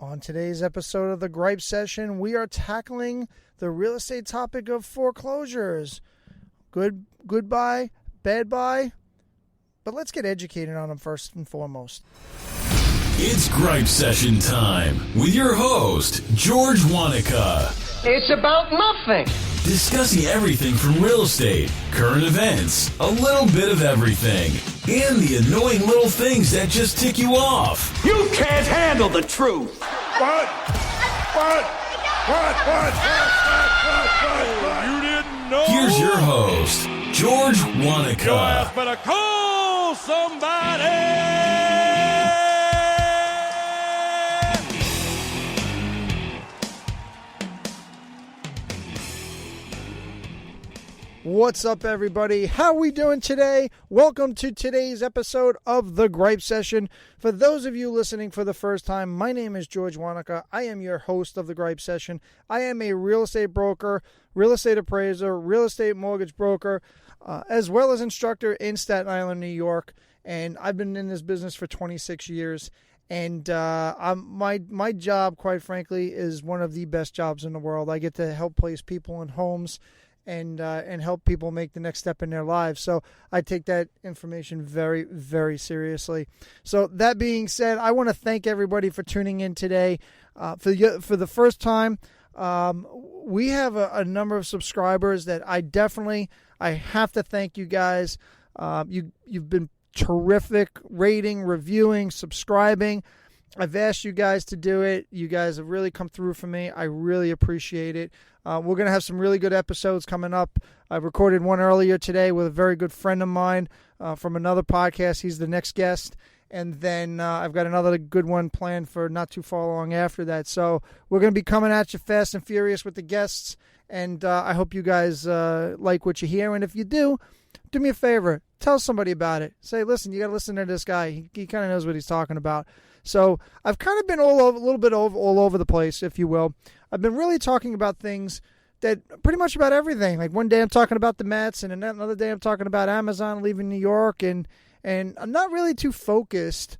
On today's episode of the Gripe Session, we are tackling the real estate topic of foreclosures. Goodbye, bad bye, but let's get educated on them first and foremost. It's Gripe Session time with your host, George Wanaka. It's about nothing. Discussing everything from real estate, current events, a little bit of everything, and the annoying little things that just tick you off. You can't handle the truth. What? You didn't know? Here's your host, George Wanaka. Your ass better call somebody. What's up, everybody? How are we doing today? Welcome to today's episode of The Gripe Session. For those of you listening for the first time, my name is George Wanaka. I am your host of The Gripe Session. I am a real estate broker, real estate appraiser, real estate mortgage broker, as well as instructor in Staten Island, New York. And I've been in this business for 26 years. And my job, quite frankly, is one of the best jobs in the world. I get to help place people in homes and help people make the next step in their lives. So I take that information very, very seriously. So that being said, I want to thank everybody for tuning in today. For the first time, we have a number of subscribers that I have to thank you guys. You've been terrific, rating, reviewing, subscribing. I've asked you guys to do it. You guys have really come through for me. I really appreciate it. We're going to have some really good episodes coming up. I recorded one earlier today with a very good friend of mine from another podcast. He's the next guest. And then I've got another good one planned for not too far long after that. So we're going to be coming at you fast and furious with the guests. And I hope you guys like what you hear. And if you do me a favor. Tell somebody about it. Say, listen, you got to listen to this guy. He kind of knows what he's talking about. So I've kind of been all over the place, if you will. I've been really talking about things that pretty much about everything. Like one day I'm talking about the Mets, and another day I'm talking about Amazon leaving New York, and I'm not really too focused.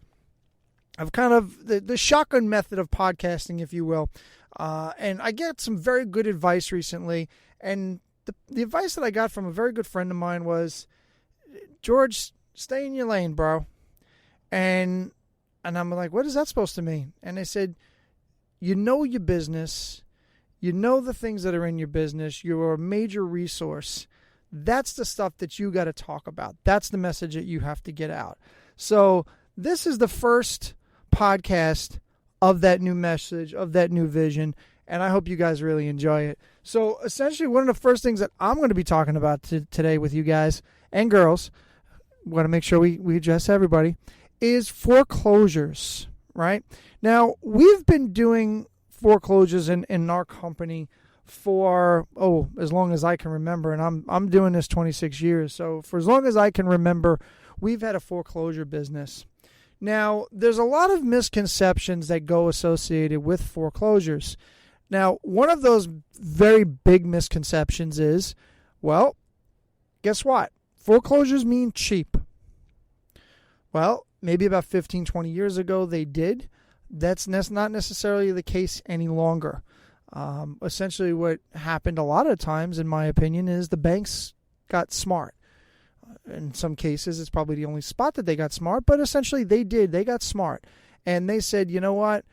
I've kind of the shotgun method of podcasting, if you will. And I get some very good advice recently, and the advice that I got from a very good friend of mine was, George, stay in your lane, bro. And I'm like, what is that supposed to mean? And they said, you know your business. You know the things that are in your business. You're a major resource. That's the stuff that you got to talk about. That's the message that you have to get out. So this is the first podcast of that new message, of that new vision. And I hope you guys really enjoy it. So essentially, one of the first things that I'm going to be talking about today with you guys and girls, want to make sure we address everybody, is foreclosures, right? Now, we've been doing foreclosures in our company for, as long as I can remember. And I'm doing this 26 years. So for as long as I can remember, we've had a foreclosure business. Now, there's a lot of misconceptions that go associated with foreclosures. Now, one of those very big misconceptions is, well, guess what? Foreclosures mean cheap. Well, maybe about 15, 20 years ago they did. That's not necessarily the case any longer. Essentially what happened a lot of times, in my opinion, is the banks got smart. In some cases, it's probably the only spot that they got smart, but essentially they did. They got smart. And they said, you know what?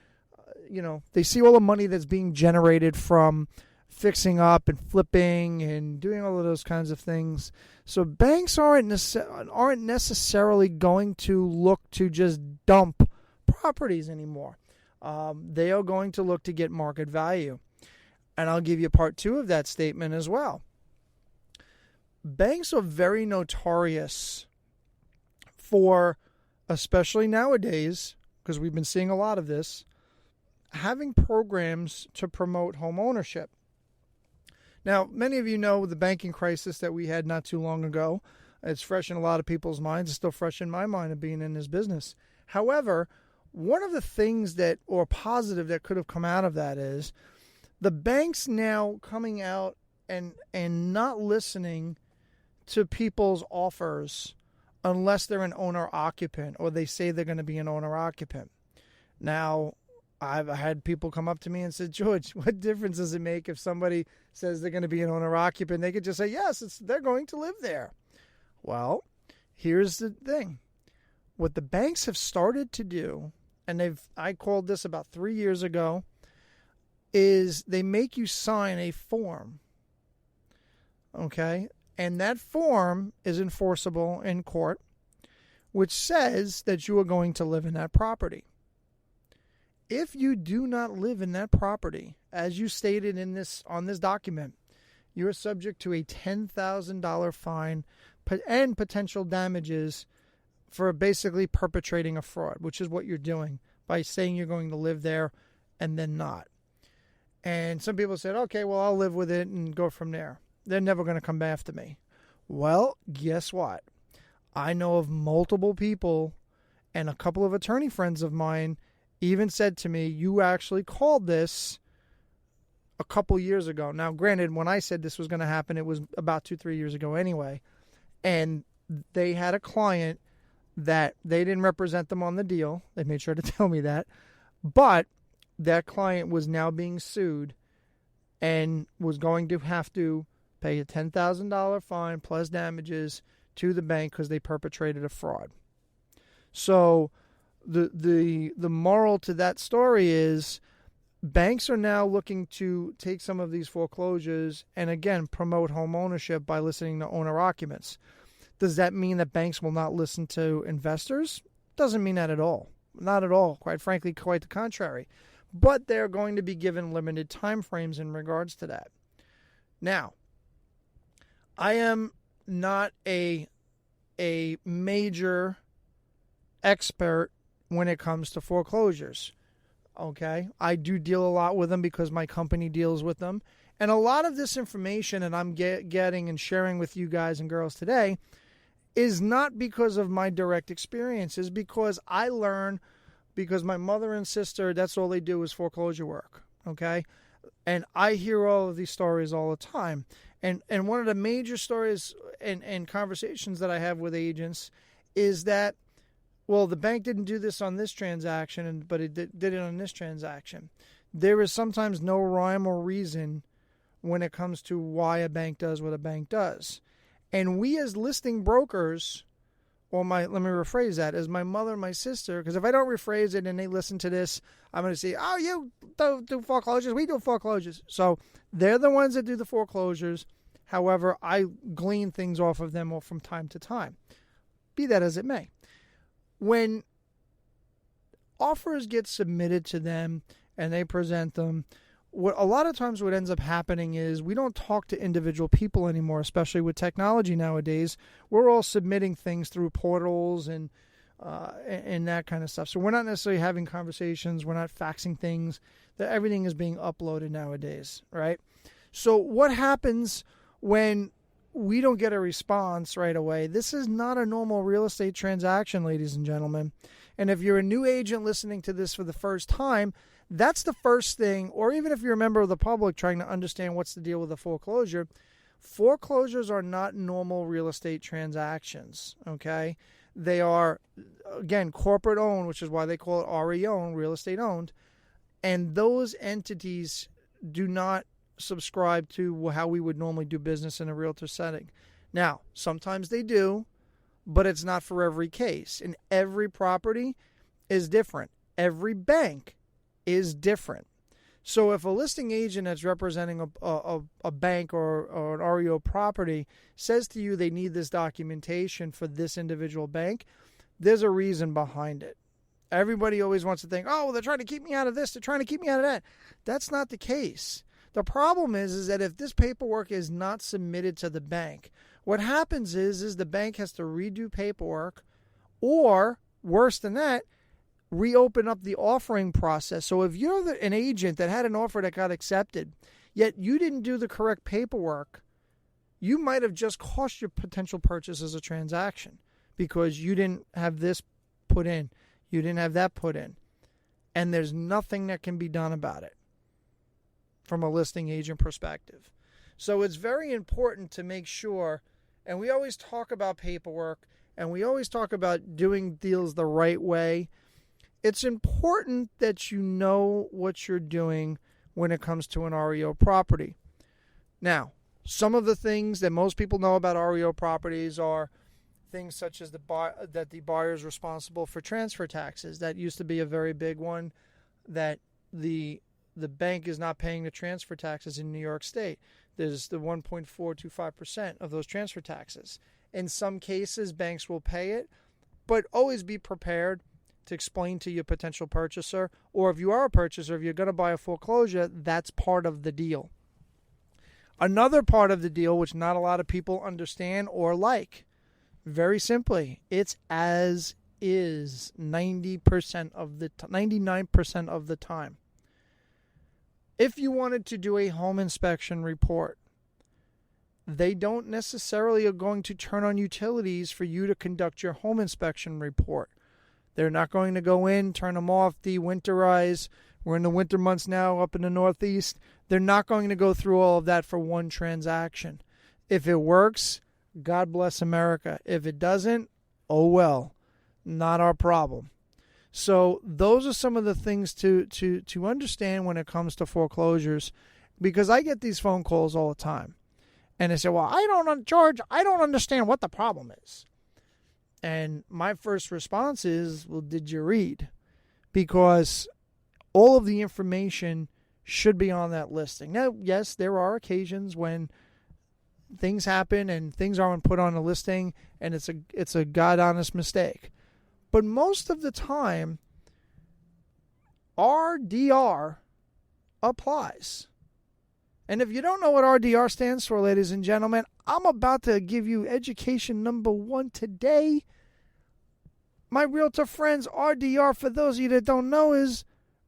They see all the money that's being generated from fixing up and flipping and doing all of those kinds of things. So banks aren't necessarily going to look to just dump properties anymore. They are going to look to get market value. And I'll give you part two of that statement as well. Banks are very notorious for, especially nowadays, because we've been seeing a lot of this, having programs to promote home ownership. Now, many of you know the banking crisis that we had not too long ago. It's fresh in a lot of people's minds. It's still fresh in my mind of being in this business. However, one of the things or positive that could have come out of that is the banks now coming out and not listening to people's offers unless they're an owner-occupant or they say they're going to be an owner-occupant. Now, I've had people come up to me and say, George, what difference does it make if somebody says they're going to be an owner-occupant? They could just say, yes, they're going to live there. Well, here's the thing. What the banks have started to do, and I called this about 3 years ago, is they make you sign a form. Okay? And that form is enforceable in court, which says that you are going to live in that property. If you do not live in that property, as you stated on this document, you are subject to a $10,000 fine and potential damages for basically perpetrating a fraud, which is what you're doing by saying you're going to live there and then not. And some people said, okay, well, I'll live with it and go from there. They're never going to come after me. Well, guess what? I know of multiple people, and a couple of attorney friends of mine even said to me, you actually called this a couple years ago. Now, granted, when I said this was going to happen, it was about 2-3 years ago anyway. And they had a client that they didn't represent them on the deal. They made sure to tell me that. But that client was now being sued and was going to have to pay a $10,000 fine plus damages to the bank because they perpetrated a fraud. So the moral to that story is banks are now looking to take some of these foreclosures and, again, promote home ownership by listening to owner-occupants. Does that mean that banks will not listen to investors? Doesn't mean that at all. Not at all. Quite frankly, quite the contrary. But they're going to be given limited time frames in regards to that. Now, I am not a major expert when it comes to foreclosures. Okay? I do deal a lot with them because my company deals with them. And a lot of this information that I'm getting and sharing with you guys and girls today is not because of my direct experiences, because I learn because my mother and sister, that's all they do is foreclosure work. Okay? And I hear all of these stories all the time. And one of the major stories and conversations that I have with agents is that, well, the bank didn't do this on this transaction, but it did it on this transaction. There is sometimes no rhyme or reason when it comes to why a bank does what a bank does. And we as listing brokers, let me rephrase that, as my mother and my sister, because if I don't rephrase it and they listen to this, I'm going to say, oh, you don't do foreclosures, we do foreclosures. So they're the ones that do the foreclosures. However, I glean things off of them from time to time. Be that as it may. When offers get submitted to them and they present them, a lot of times what ends up happening is we don't talk to individual people anymore, especially with technology nowadays. We're all submitting things through portals and that kind of stuff. So we're not necessarily having conversations. We're not faxing things. Everything is being uploaded nowadays, right? So what happens when we don't get a response right away? This is not a normal real estate transaction, ladies and gentlemen. And if you're a new agent listening to this for the first time, that's the first thing, or even if you're a member of the public trying to understand what's the deal with a foreclosure, foreclosures are not normal real estate transactions, okay? They are, again, corporate owned, which is why they call it RE owned, real estate owned, and those entities do not subscribe to how we would normally do business in a realtor setting. Now, sometimes they do, but it's not for every case, and every property is different. Every bank is different. So if a listing agent that's representing a bank or an REO property says to you they need this documentation for this individual bank, there's a reason behind it. Everybody always wants to think, oh, well, they're trying to keep me out of this, they're trying to keep me out of that. That's not the case. The problem is that if this paperwork is not submitted to the bank, what happens is the bank has to redo paperwork, or worse than that, reopen up the offering process. So if you're an agent that had an offer that got accepted, yet you didn't do the correct paperwork, you might have just cost your potential purchase as a transaction because you didn't have this put in, you didn't have that put in, and there's nothing that can be done about it from a listing agent perspective. So it's very important to make sure, and we always talk about paperwork, and we always talk about doing deals the right way. it's important that you know what you're doing when it comes to an REO property. Now, some of the things that most people know about REO properties are things such as that the buyer is responsible for transfer taxes. That used to be a very big one, that the bank is not paying the transfer taxes in New York State. There's the 1.425% of those transfer taxes. In some cases, banks will pay it, but always be prepared to explain to your potential purchaser, or if you are a purchaser, if you're going to buy a foreclosure, that's part of the deal. Another part of the deal, which not a lot of people understand or like, very simply, it's as is 99% of the time. If you wanted to do a home inspection report, they don't necessarily are going to turn on utilities for you to conduct your home inspection report. They're not going to go in, turn them off, de-winterize. We're in the winter months now up in the Northeast. They're not going to go through all of that for one transaction. If it works, God bless America. If it doesn't, oh well, not our problem. So those are some of the things to understand when it comes to foreclosures, because I get these phone calls all the time. And they say, well, George, I don't understand what the problem is. And my first response is, well, did you read? Because all of the information should be on that listing. Now, yes, there are occasions when things happen and things aren't put on a listing and it's a God-honest mistake. But most of the time, RDR applies. And if you don't know what RDR stands for, ladies and gentlemen, I'm about to give you education number 1 today. My realtor friends, RDR, for those of you that don't know, is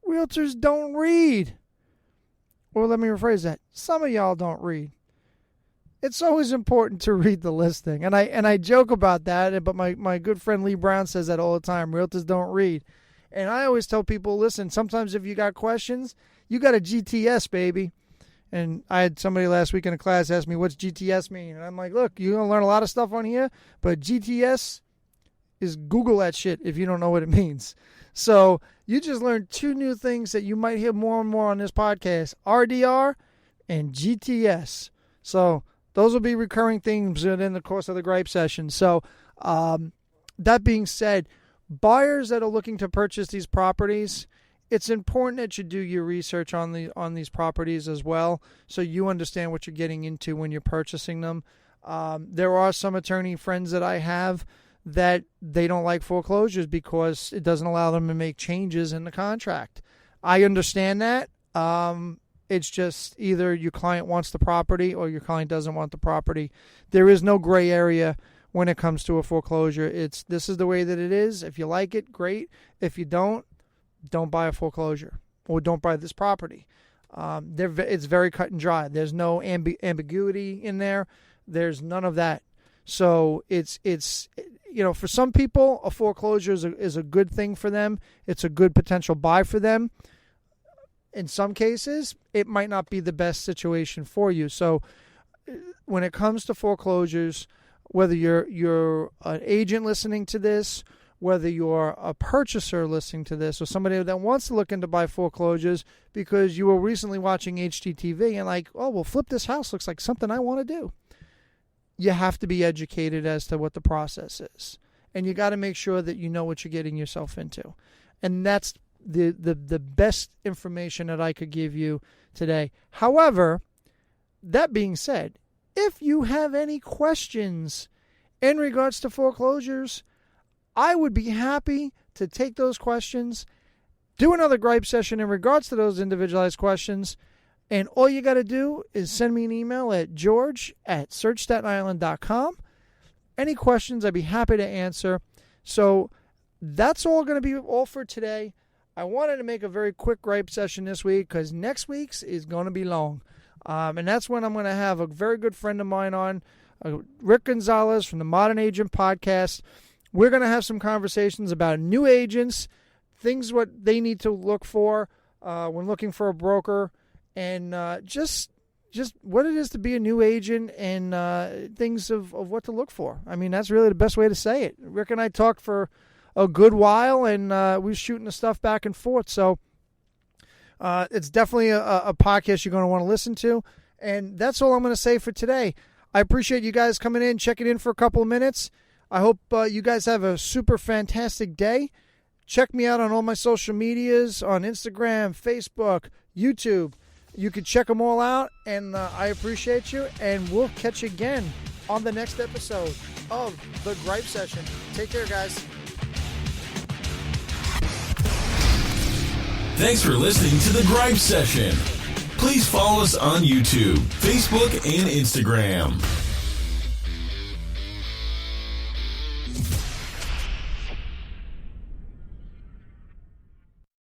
realtors don't read. Or let me rephrase that. Some of y'all don't read. It's always important to read the listing. And I joke about that, but my good friend Lee Brown says that all the time. Realtors don't read. And I always tell people, listen, sometimes if you got questions, you got a GTS, baby. And I had somebody last week in a class ask me, what's GTS mean? And I'm like, look, you're going to learn a lot of stuff on here, but GTS is Google that shit if you don't know what it means. So you just learned 2 new things that you might hear more and more on this podcast, RDR and GTS. So those will be recurring themes in the course of the gripe session. So that being said, buyers that are looking to purchase these properties, it's important that you do your research on these properties as well, so you understand what you're getting into when you're purchasing them. There are some attorney friends that I have that they don't like foreclosures because it doesn't allow them to make changes in the contract. I understand that. It's just either your client wants the property or your client doesn't want the property. There is no gray area when it comes to a foreclosure. This is the way that it is. If you like it, great. If you don't buy a foreclosure or don't buy this property. It's very cut and dry. There's no ambiguity in there. There's none of that. So it's for some people, a foreclosure is a good thing for them. It's a good potential buy for them. In some cases, it might not be the best situation for you. So when it comes to foreclosures, whether you're an agent listening to this, whether you're a purchaser listening to this, or somebody that wants to look into buy foreclosures because you were recently watching HGTV and like, oh, well, flip this house looks like something I want to do. You have to be educated as to what the process is. And you got to make sure that you know what you're getting yourself into. And that's the best information that I could give you today. However, that being said, if you have any questions in regards to foreclosures, I would be happy to take those questions, do another gripe session in regards to those individualized questions, and all you got to do is send me an email at george@searchstatinisland.com. Any questions, I'd be happy to answer. So that's all going to be all for today. I wanted to make a very quick gripe session this week because next week's is going to be long. And that's when I'm going to have a very good friend of mine on, Rick Gonzalez from the Modern Agent Podcast. We're going to have some conversations about new agents, things what they need to look for when looking for a broker, and just what it is to be a new agent and things of what to look for. I mean, that's really the best way to say it. Rick and I talked for a good while, and we were shooting the stuff back and forth. So it's definitely a podcast you're going to want to listen to. And that's all I'm going to say for today. I appreciate you guys coming in, checking in for a couple of minutes. I hope you guys have a super fantastic day. Check me out on all my social medias, on Instagram, Facebook, YouTube. You can check them all out, and I appreciate you. And we'll catch you again on the next episode of The Gripe Session. Take care, guys. Thanks for listening to The Gripe Session. Please follow us on YouTube, Facebook, and Instagram.